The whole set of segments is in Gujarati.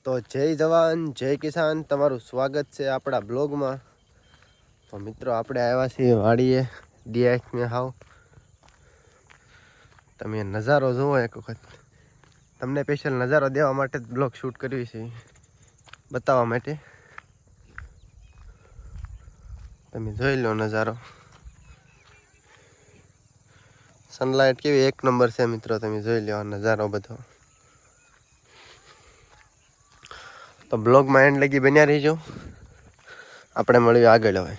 તો જય જવાન જય કિસાન, તમારું સ્વાગત છે આપણા બ્લોગમાં। તો મિત્રો આપણે આવ્યા છીએ વાડીએ ડીએસને હાવ તમે નજારો જુઓ એક વખત। તમને સ્પેશિયલ નજારો દેવા માટે જ બ્લોગ શૂટ કરવી છે, બતાવવા માટે। તમે જોઈ લો નજારો, સનલાઇટ કેવી એક નંબર છે મિત્રો। તમે જોઈ લો નજારો બધો। તો બ્લોગમાં એન્ડ લગી બન્યા રહીજો, આપણે મળીએ આગળ હવે।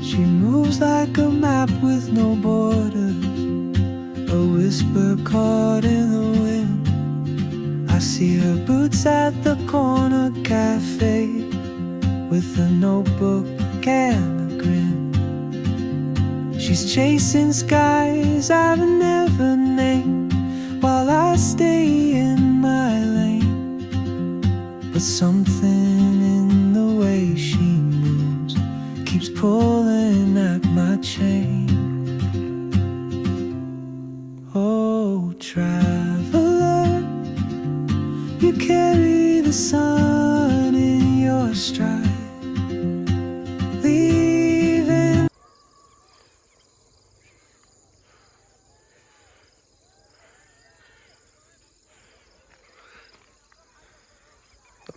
She moves like a map with no borders, a whisper caught in the wind. I see her boots at the corner cafe, with a notebook and a grin. She's chasing skies I've never named, while I stay in my lane. But something in the way she moves keeps pulling at my chain. Oh, traveler, you carry the sun in your stride, leaving.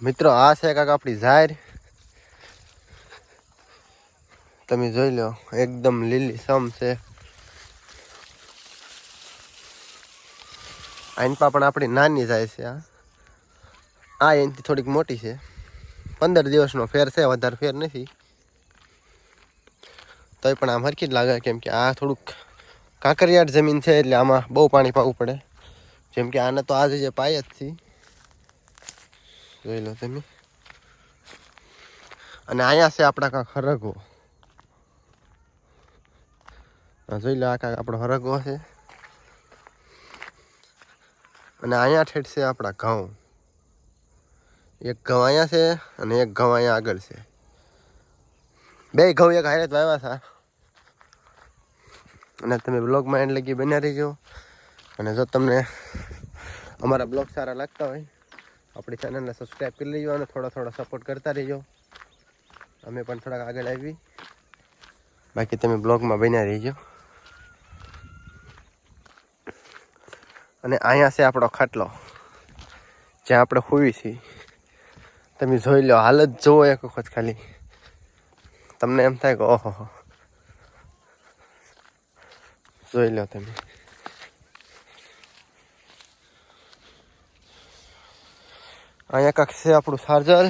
મિત્રો આ છે કાંક આપણી ઝાડ, તમે જોઈ લો એકદમ લીલી સમ છે। આઈનપા પણ આપણી નાની જાય છે। આ એનાથી થોડીક મોટી છે, 15 દિવસનો ફેર છે, વધારે ફેર નથી। તોય પણ આમ હરખી જ લાગે, કેમ કે આ થોડુંક કાંકરિયાળ જમીન છે, એટલે આમાં બહુ પાણી પાવું પડે। જેમ કે આને તો આજે જે પાય જ છે, જોઈ લો તમે। અને અહીંયા છે આપણા કાંક હરગવો, જોઈ લો આ કાંક આપણો હરગવો છે। અને અહીંયા ઠેઠ છે આપણા ઘઉં, એક ઘઉં અહીંયા છે અને એક ઘઉં અહીંયા આગળ છે। બે ઘઉં એક હારે જ વાવ્યા હતા। અને તમે બ્લોગમાં એન્ડ લગી બન્યા રહીજો। અને જો તમને અમારા બ્લોગ સારા લાગતા હોય, આપણી ચેનલને સબસ્ક્રાઈબ કરી લેજો અને થોડો સપોર્ટ કરતા રહીજો। અમે પણ થોડાક આગળ આવી, બાકી તમે બ્લોગમાં બન્યા રહીજો। અને અહીંયા છે આપણો ખાટલો, જ્યાં આપણે સૂવી છીએ। તમે જોઈ લો, હાલત જુઓ એક વખત ખાલી, તમને એમ થાય કે ઓહો, જોઈ લો તમે। અહીંયા કાંક છે આપણું ચાર્જર।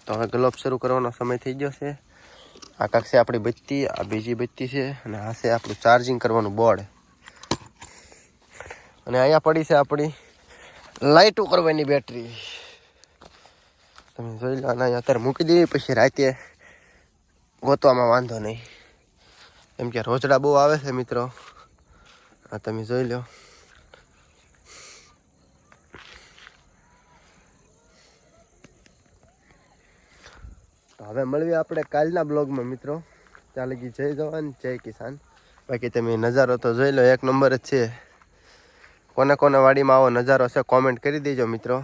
તો હવે ગ્લોબ શરૂ કરવાનો સમય થઈ ગયો છે। આ કાંક છે આપણી બત્તી, આ બીજી બત્તી છે, અને આ છે આપણું ચાર્જિંગ કરવાનું બોર્ડ। અને અહીંયા પડી છે આપણી લાઇટો કરવાની બેટરી, તમે જોઈ લો। અને અહીંયા અત્યારે મૂકી દઈએ, પછી રાતે ગોતવામાં વાંધો નહીં, કેમ કે રોજડા બહુ આવે છે મિત્રો। આ તમે જોઈ લો। હવે મળીએ આપણે કાલના બ્લોગમાં મિત્રો। ત્યાં લગી જય જવાન જય કિસાન। બાકી તમે નજારો તો જોઈ લો, એક નંબર જ છે। કોને કોને વાડીમાં આવો નજારો છે કોમેન્ટ કરી દેજો મિત્રો।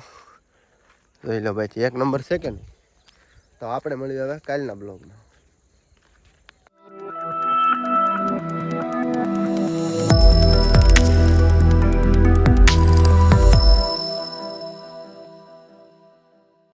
જોઈ લો ભાઈ, એક નંબર છે કે નહીં? તો આપણે મળીએ હવે કાલના બ્લોગમાં।